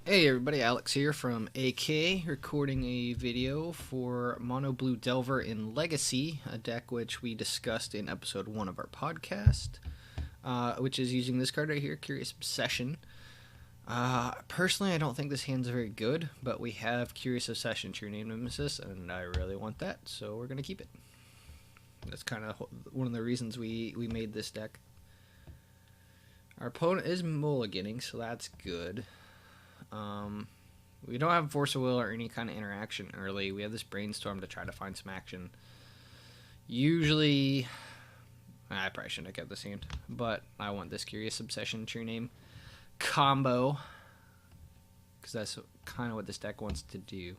Hey everybody, Alex here from AK, recording a video for Mono Blue Delver in Legacy, a deck which we discussed in episode 1 of our podcast, which is using this card right here, Curious Obsession. Personally, I don't think this hand's very good, but we have Curious Obsession, True Name Nemesis, and I really want that, so we're going to keep it. That's kind of one of the reasons we made this deck. Our opponent is mulliganing, so that's good. We don't have Force of Will or any kind of interaction early. We have this Brainstorm to try to find some action. Usually, I probably shouldn't have kept this hand, but I want this Curious Obsession True Name combo, because that's kind of what this deck wants to do.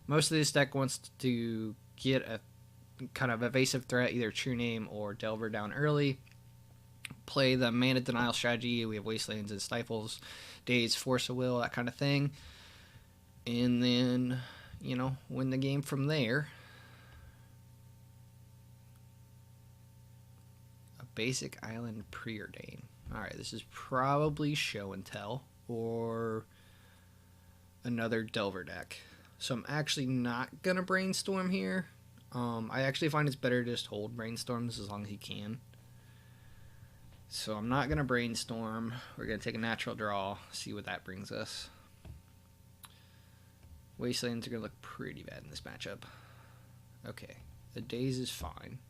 Most of this deck wants to get a kind of evasive threat, either True Name or Delver down early. Play the mana denial strategy. We have Wastelands and Stifles, Days, Force of Will, that kind of thing. And then, win the game from there. A basic island preordain. Alright, this is probably Show and Tell or another Delver deck. So I'm actually not going to Brainstorm here. I actually find it's better to just hold Brainstorms as long as you can. So I'm not going to Brainstorm. We're going to take a natural draw, see what that brings us. Wastelands are going to look pretty bad in this matchup. Okay, the Daze is fine.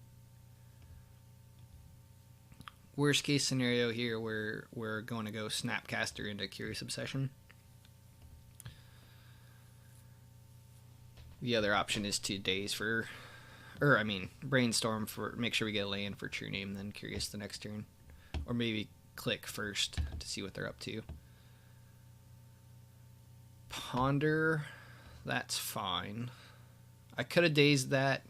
Worst case scenario here, we're going to go Snapcaster into Curious Obsession. The other option is to Daze for, Brainstorm for, make sure we get a land for True Name, then Curious the next turn. Or maybe click first to see what they're up to. Ponder, that's fine. I could have dazed that,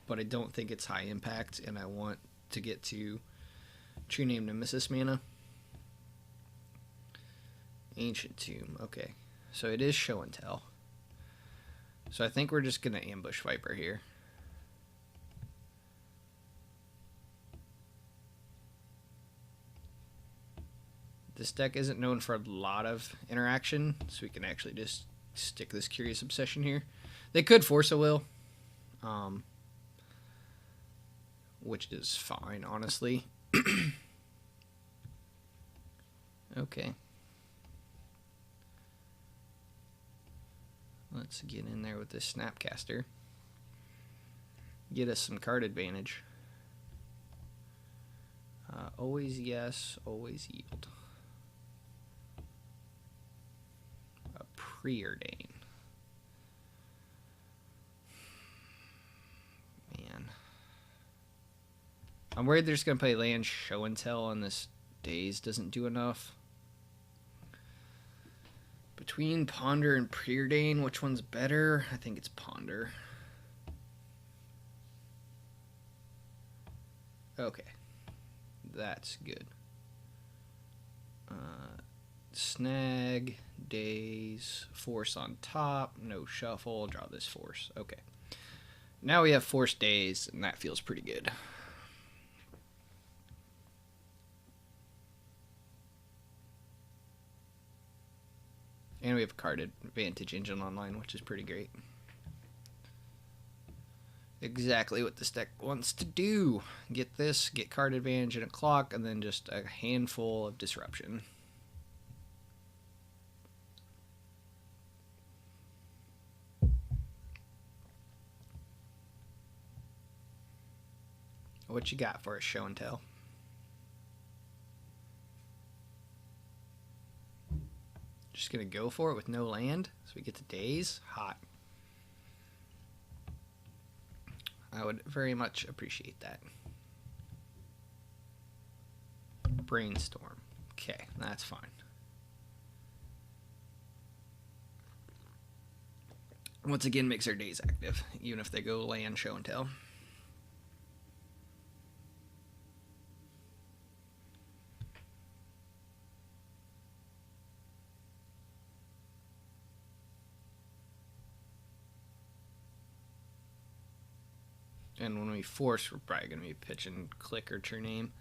but I don't think it's high impact, and I want to get to True Name Nemesis mana. Ancient Tomb, okay. So it is Show and Tell. So I think we're just going to ambush Viper here. This deck isn't known for a lot of interaction, so we can actually just stick this Curious Obsession here. They could Force a Will, which is fine, honestly. Okay. Let's get in there with this Snapcaster. Get us some card advantage. Always yes, always yield. Preordain. Man. I'm worried they're just going to play land Show and Tell and this Daze doesn't do enough. Between Ponder and Preordain, which one's better? I think it's Ponder. Okay. That's good. Snag, Daze, Force on top, no shuffle, draw this Force. Okay. Now we have Force Daze, and that feels pretty good. And we have a card advantage engine online, which is pretty great. Exactly what this deck wants to do. Get this, get card advantage and a clock, and then just a handful of disruption. What you got for a Show and Tell? Just gonna go for it with no land, so we get to Daze. Hot. I would very much appreciate that. Brainstorm. Okay, that's fine. Once again, makes our Daze active, even if they go land Show and Tell. And when we force, we're probably going to be pitching Click or True Name.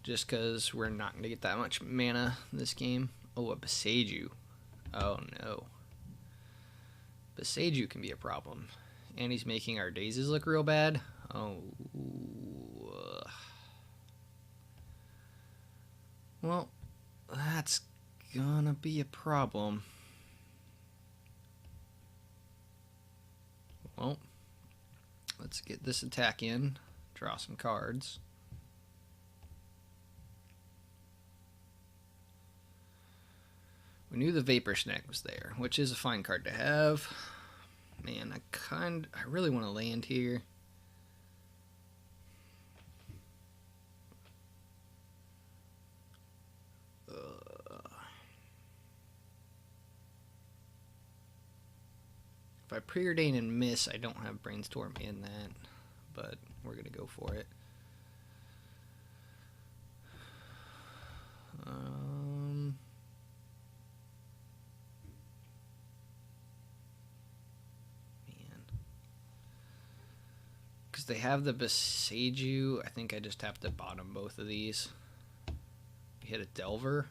Just because we're not going to get that much mana this game. Oh, a Beseiju. Oh no. Beseiju can be a problem. And he's making our daisies look real bad. Oh. Well, that's gonna be a problem. Well, let's get this attack in. Draw some cards. We knew the Vapor Snag was there, which is a fine card to have. Man, I really want to land here. If I preordain and miss, I don't have Brainstorm in that, but we're going to go for it. Because they have the Beseiju, I think I just have to bottom both of these. We hit a Delver.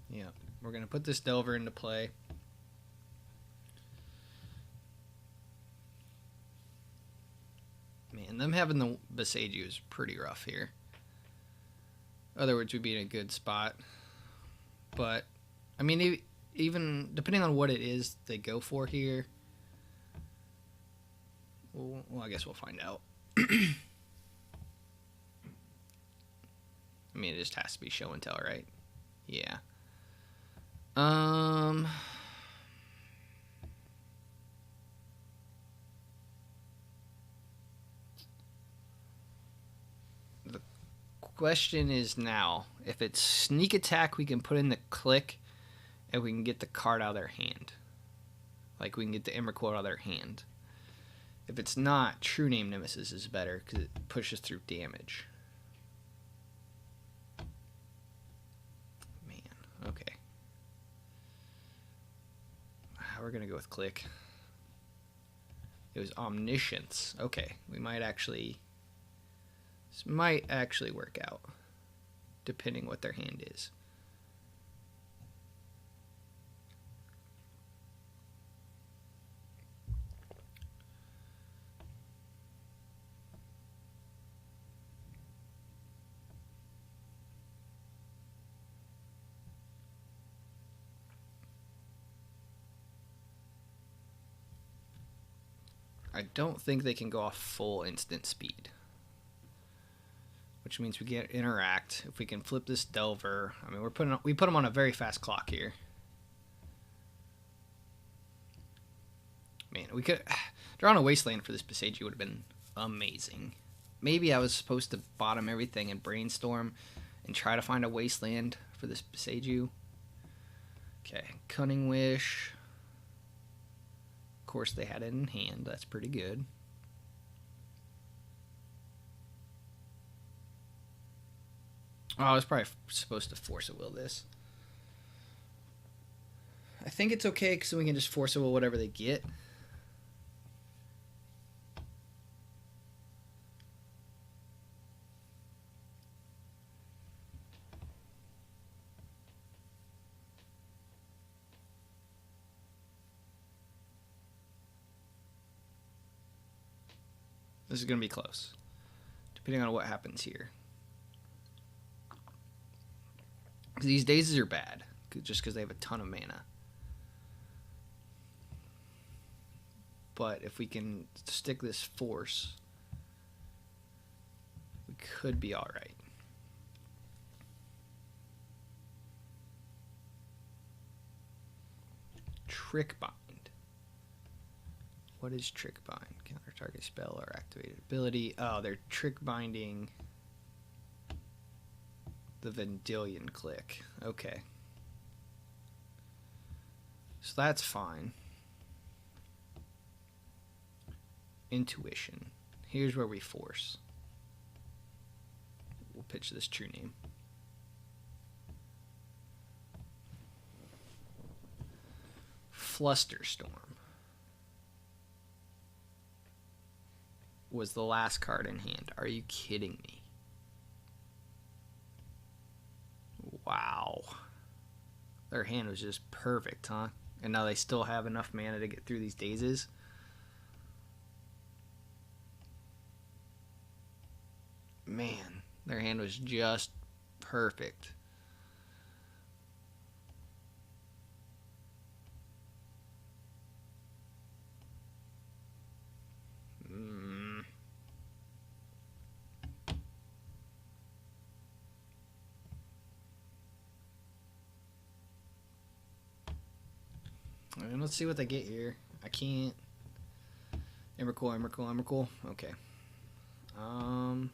Yeah, we're going to put this Delver into play. Man, them having the Beseiju is pretty rough here. Other words, we'd be in a good spot. But, I mean, even depending on what it is they go for here, well, I guess we'll find out. I mean, it just has to be show and tell, right? Yeah. The question is now, if it's sneak attack, we can put in the click, and we can get the card out of their hand. Like, we can get the Emrakul out of their hand. If it's not, True Name Nemesis is better, because it pushes through damage. Man, okay. We're going to go with click. It was Omniscience. Okay, we might actually... This might actually work out, depending what their hand is. I don't think they can go off full instant speed, which means we get interact. If we can flip this Delver, I mean, we put them on a very fast clock here. Man, we could drawing a Wasteland for this Beseiju would have been amazing. Maybe I was supposed to bottom everything and Brainstorm and try to find a Wasteland for this Beseiju. Okay, Cunning Wish. Of course, they had it in hand. That's pretty good. Oh, I was probably supposed to Force a Will this. I think it's okay because we can just Force a Will whatever they get. This is going to be close, depending on what happens here. These daisies are bad, just because they have a ton of mana. But if we can stick this Force, we could be alright. Trick Bind. What is Trick Bind? Counter target spell or activated ability. Oh, they're Trick Binding the Vendilion Click. Okay. So that's fine. Intuition. Here's where we Force. We'll pitch this True Name. Flusterstorm was the last card in hand. Are you kidding me? Wow. Their hand was just perfect, huh? And now they still have enough mana to get through these dazes. Man, their hand was just perfect. And let's see what they get here. I can't. Emrakul. Okay. And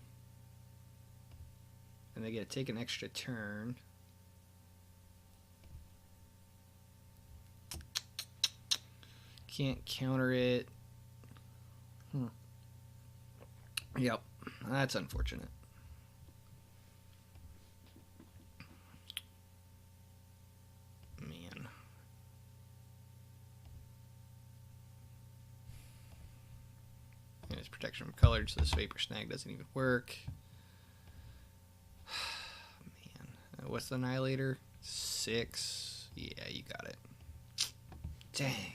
they get to take an extra turn. Can't counter it. Yep, that's unfortunate. Man. And it's protection from colored, so this Vapor Snag doesn't even work. Man. What's the Annihilator? 6. Yeah, you got it. Dang.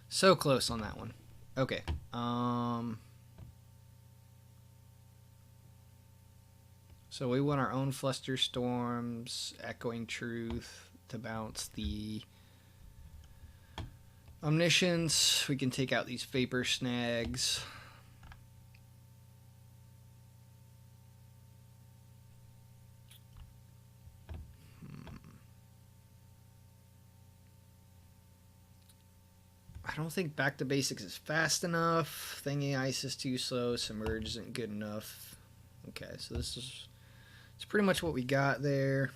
So close on that one. Okay. So we want our own Flusterstorms, Echoing Truth to bounce the Omniscience. We can take out these Vapor Snags. I don't think Back to Basics is fast enough. Thingy Ice is too slow. Submerge isn't good enough. Okay, so this is... it's pretty much what we got there.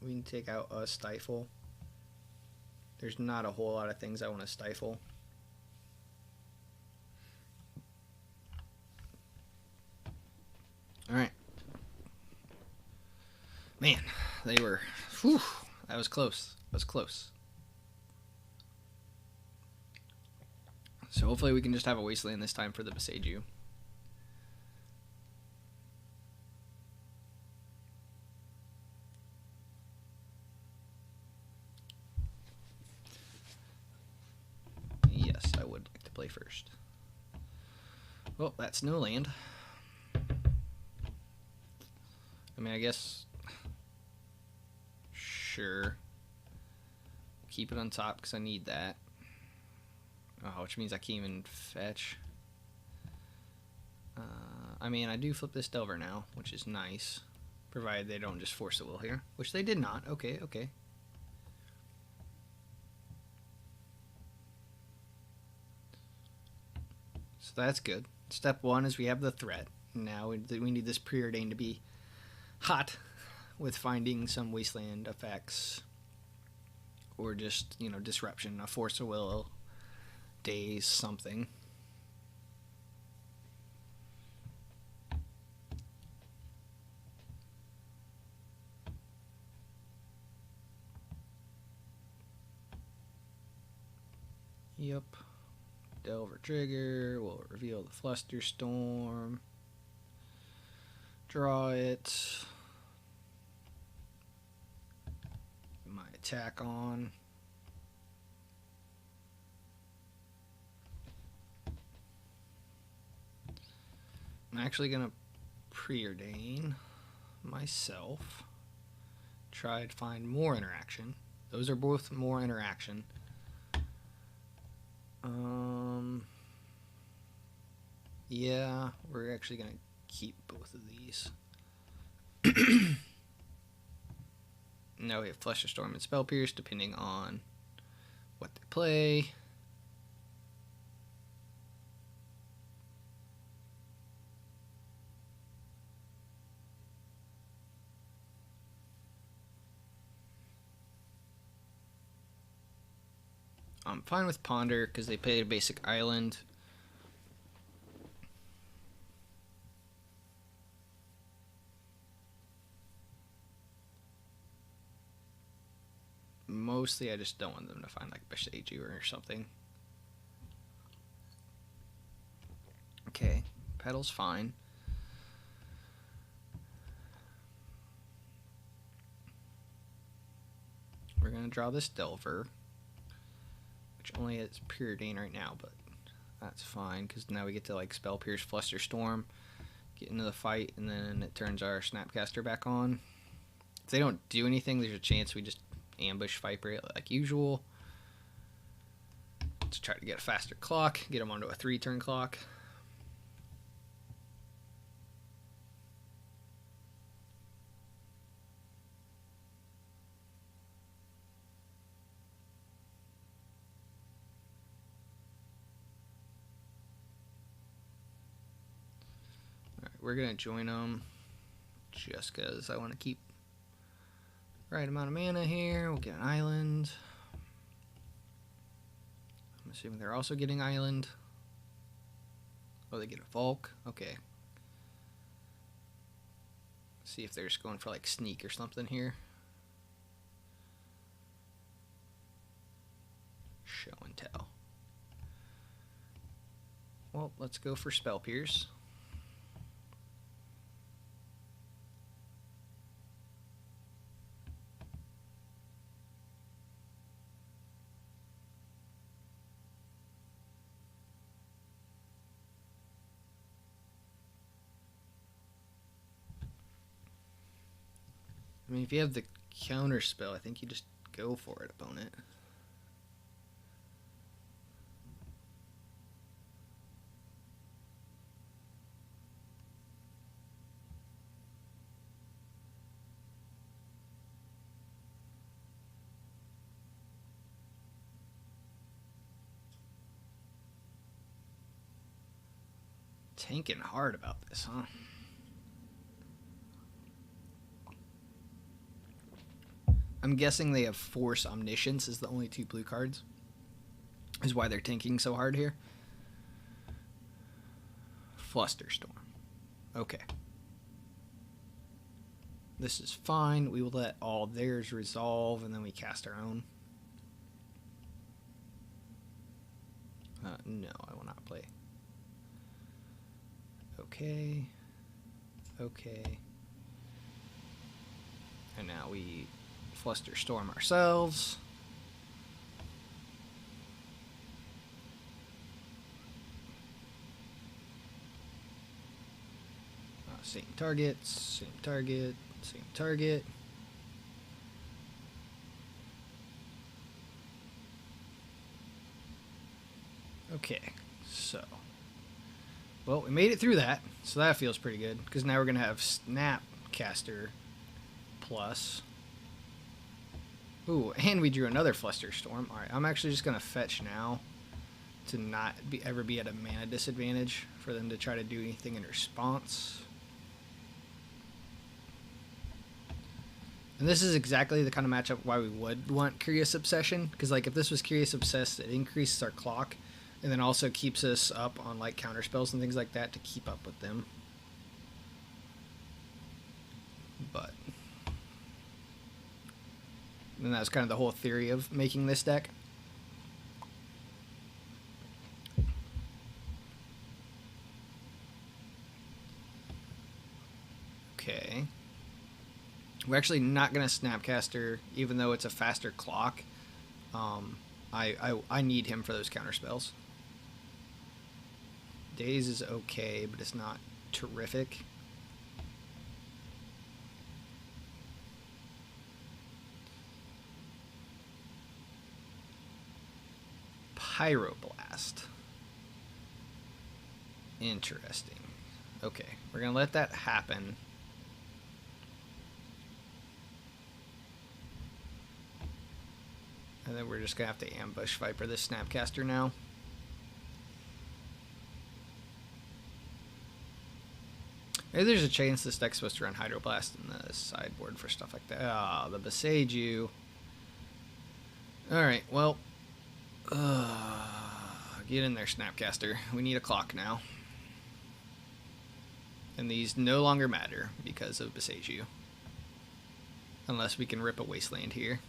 We can take out a Stifle. There's not a whole lot of things I want to stifle. Alright. Man, they were... whew, that was close. That was close. So hopefully we can just have a Wasteland this time for the Boseiju. Yes, I would like to play first. Well, that's no land. I mean, I guess... sure. Keep it on top because I need that. Oh, which means I can't even fetch. I mean, I do flip this Delver now, which is nice. Provided they don't just force the will here. Which they did not. Okay, okay. So that's good. Step one is we have the threat. Now we need this Preordain to be hot with finding some Wasteland effects. Or just, you know, disruption, a Force of Will, daze, something. Yep. Delver trigger. We'll reveal the Flusterstorm. Draw it. My attack on. I'm actually going to preordain myself. Try to find more interaction. Those are both more interaction. Yeah, we're actually going to keep both of these. Now we have Flusterstorm and Spell Pierce, depending on what they play. I'm fine with Ponder because they play a basic island. Mostly I just don't want them to find like Boseiju or something. Okay, Petal's fine. we're going to draw this Delver, which only has Preordain right now, but that's fine, because now we get to like Spell Pierce, Flusterstorm, get into the fight, and then it turns our Snapcaster back on. If they don't do anything, there's a chance we just ambush Viper like usual. To try to get a faster clock, get them onto a 3-turn clock. We're going to join them just because I want to keep the right amount of mana here. We'll get an island. I'm assuming they're also getting island. Oh, they get a Volk. Okay. See if they're just going for like sneak or something here. Show and tell. Well, let's go for Spell Pierce. I mean, if you have the counter spell, I think you just go for it, opponent. Tanking hard about this, huh? I'm guessing they have Force Omniscience as the only 2 blue cards. Is why they're tanking so hard here. Flusterstorm. Okay. This is fine. We will let all theirs resolve, and then we cast our own. No, I will not play. Okay. Okay. And now we Flusterstorm ourselves. Same target, same target, same target. Okay, so. Well, we made it through that, so that feels pretty good. Because now we're going to have Snapcaster plus. Ooh, and we drew another Flusterstorm. Alright, I'm actually just going to fetch now to not ever be at a mana disadvantage for them to try to do anything in response. And this is exactly the kind of matchup why we would want Curious Obsession. Because like if this was Curious Obsessed, it increases our clock. And then also keeps us up on like counter spells and things like that to keep up with them. But and that was kind of the whole theory of making this deck. Okay. We're actually not going to Snapcaster, even though it's a faster clock. I need him for those counter spells. Daze is okay, but it's not terrific. Pyroblast. Interesting. Okay, we're going to let that happen. And then we're just going to have to ambush Viper this Snapcaster now. Maybe there's a chance this deck's supposed to run Hydroblast in the sideboard for stuff like that. Ah, the Beseiju. Alright, well. Get in there, Snapcaster. We need a clock now. And these no longer matter because of Beseiju. Unless we can rip a Wasteland here.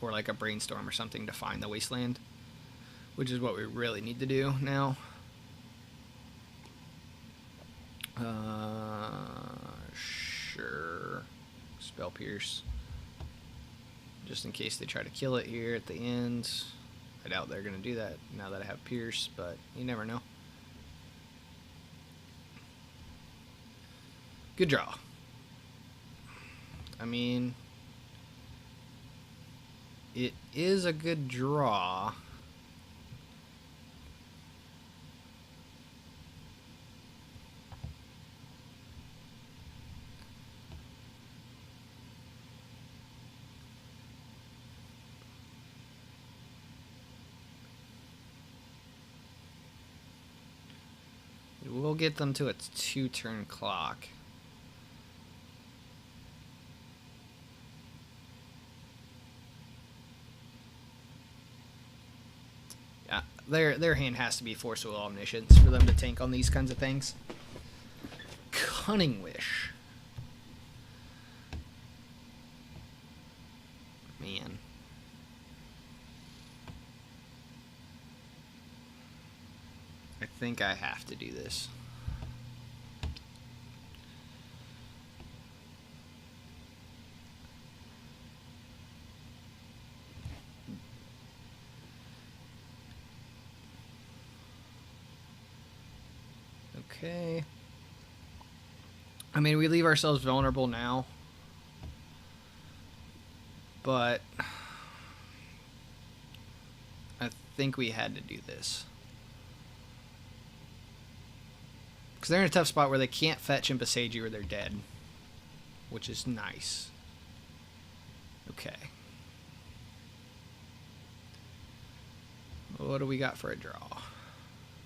Or like a Brainstorm or something to find the Wasteland. Which is what we really need to do now. Sure. Spell Pierce. just in case they try to kill it here at the end. I doubt they're going to do that now that I have Pierce, but you never know. Good draw. I mean, it is a good draw. We'll get them to a 2-turn clock. Yeah, their hand has to be Force of Will Omniscience for them to tank on these kinds of things. Cunning Wish. Man. I think I have to do this. Okay. I mean, we leave ourselves vulnerable now, but I think we had to do this. Because they're in a tough spot where they can't fetch and besage you or they're dead. Which is nice. Okay. What do we got for a draw?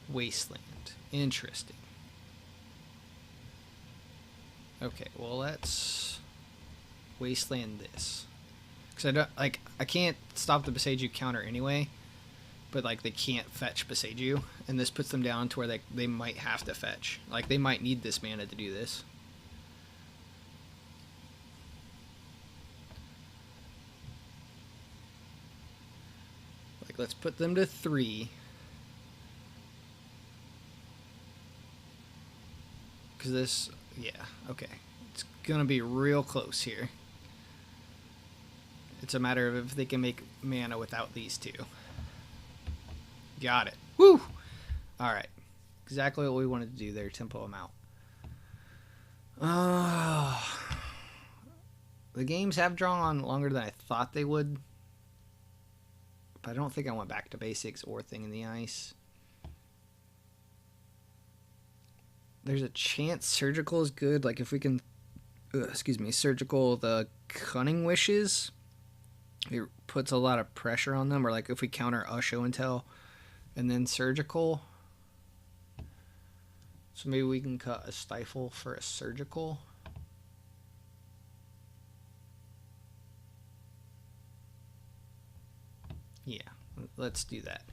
Wasteland. Interesting. Okay, well let's Wasteland this. Because I can't stop the besage you counter anyway. But like they can't fetch besage you, and this puts them down to where they might have to fetch. Like they might need this mana to do this. Like let's put them to 3. Because this, yeah, okay. It's gonna be real close here. It's a matter of if they can make mana without these two. Got it. Woo! Alright. Exactly what we wanted to do there. Tempo them out. The games have drawn on longer than I thought they would. But I don't think I went back to basics or Thing in the Ice. There's a chance Surgical is good. Like if we can... Surgical the Cunning Wishes. It puts a lot of pressure on them. Or like if we counter a Show and Tell... and then Surgical. So maybe we can cut a Stifle for a Surgical. Yeah, let's do that.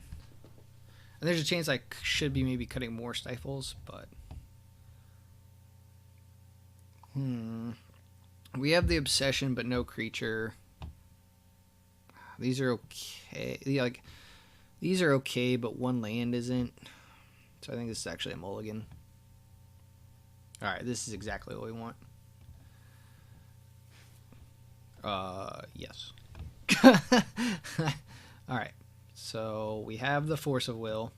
And there's a chance I should be maybe cutting more Stifles, but... We have the Obsession, but no creature. These are okay. Like... These are okay, but one land isn't. So I think this is actually a mulligan. Alright, this is exactly what we want. Yes. Alright, so we have the Force of Will,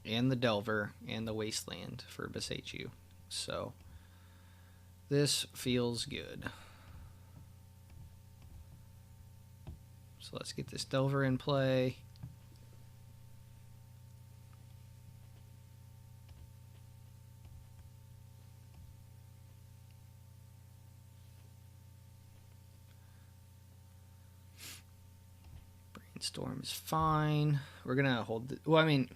and the Delver, and the Wasteland for Besage. So, this feels good. So let's get this Delver in play. Brainstorm is fine. We're going to hold... Well, I mean...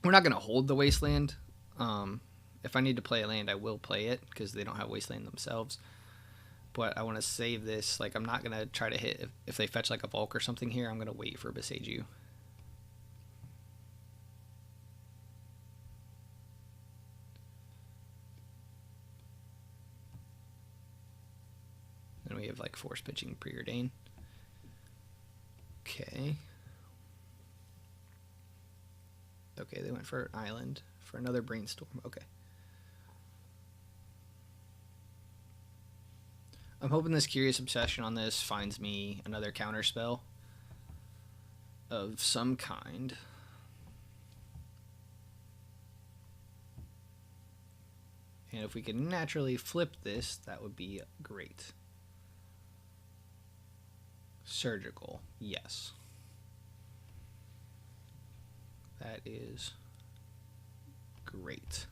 We're not going to hold the Wasteland. If I need to play a land, I will play it, because they don't have Wasteland themselves. But I want to save this. Like, I'm not going to try to hit... If they fetch, like, a Volk or something here, I'm going to wait for Besage. Then we have, like, Force Pitching Preordain. Okay. Okay, they went for an island. For another Brainstorm. Okay. I'm hoping this Curious Obsession on this finds me another counter spell of some kind. And if we can naturally flip this, that would be great. Surgical, yes. That is great.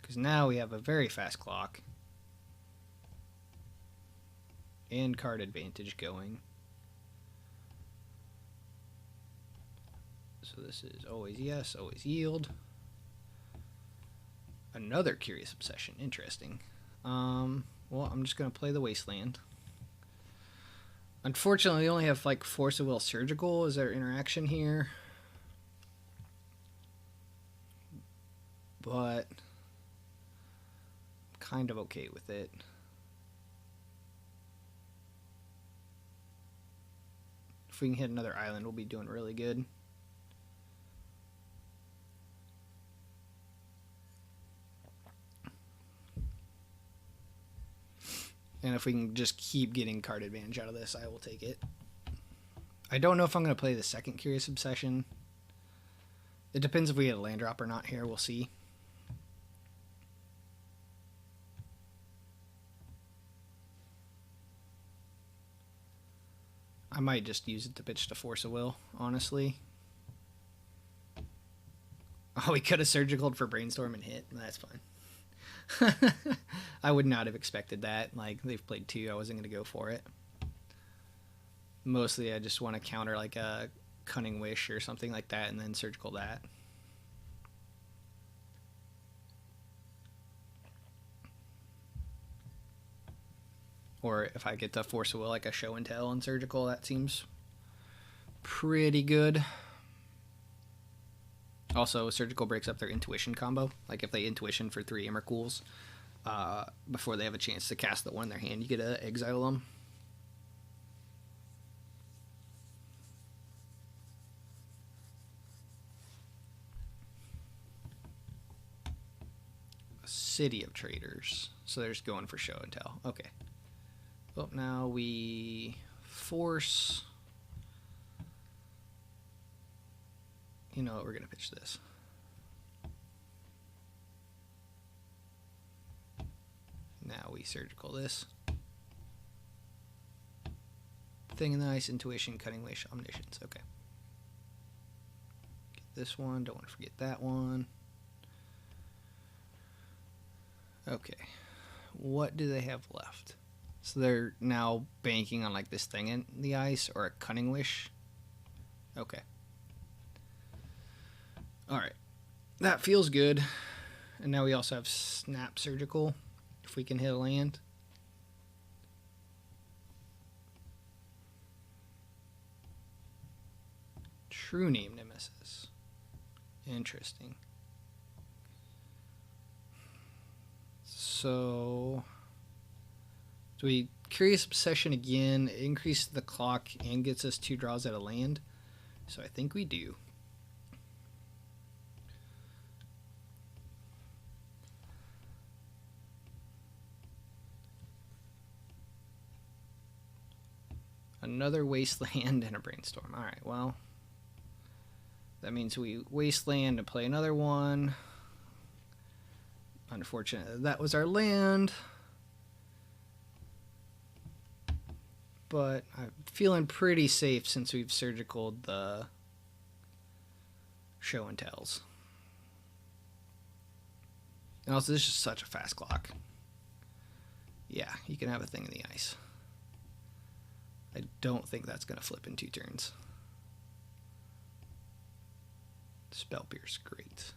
Because now we have a very fast clock and card advantage going. So this is always yes, always yield. Another Curious Obsession, interesting. Well, I'm just going to play the Wasteland. Unfortunately, we only have like Force of Will Surgical as our interaction here. But I'm kind of okay with it. If we can hit another island, we'll be doing really good. And if we can just keep getting card advantage out of this, I will take it. I don't know if I'm going to play the second Curious Obsession. It depends if we get a land drop or not here. We'll see. I might just use it to pitch to Force of Will, honestly. Oh, we could have surgicaled for Brainstorm and hit. That's fine. I would not have expected that. Like, they've played 2, I wasn't going to go for it. Mostly I just want to counter like a Cunning Wish or something like that and then surgical that. Or if I get to Force of Will like a Show and Tell and surgical, that seems pretty good. Also, surgical breaks up their intuition combo. Like if they intuition for 3 Emrakuls before they have a chance to cast the one in their hand, you get to exile them. A City of Traders. So they're just going for Show and Tell. Okay. Well, now we force. You know what, we're going to pitch this. Now we surgical this. Thing in the Ice, Intuition, Cunning Wish, Omniscience. Okay. Get this one. Don't want to forget that one. Okay. What do they have left? So they're now banking on like this thing in the ice or a Cunning Wish. Okay. Alright, that feels good. And now we also have Snap Surgical, if we can hit a land. True Name Nemesis. Interesting. So, do we Curious Obsession again, increase the clock, and gets us 2 draws at a land? So I think we do. Another Wasteland and a Brainstorm. Alright, well, that means we Wasteland and play another one. Unfortunately, that was our land. But I'm feeling pretty safe since we've surgicaled the Show and Tells. And also, this is such a fast clock. Yeah, you can have a thing in the ice. I don't think that's going to flip in 2 turns. Spell Pierce, great.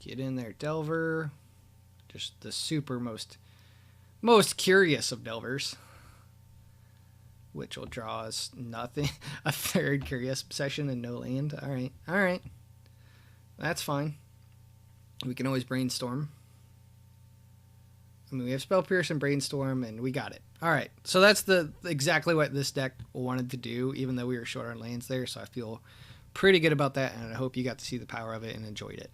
Get in there, Delver. Just the super most curious of Delvers. Which will draw us nothing. A 3rd Curious Obsession and no land. Alright, alright. That's fine. We can always Brainstorm. I mean, we have Spell Pierce and Brainstorm, and we got it. All right, so that's exactly what this deck wanted to do, even though we were short on lands there, so I feel pretty good about that, and I hope you got to see the power of it and enjoyed it.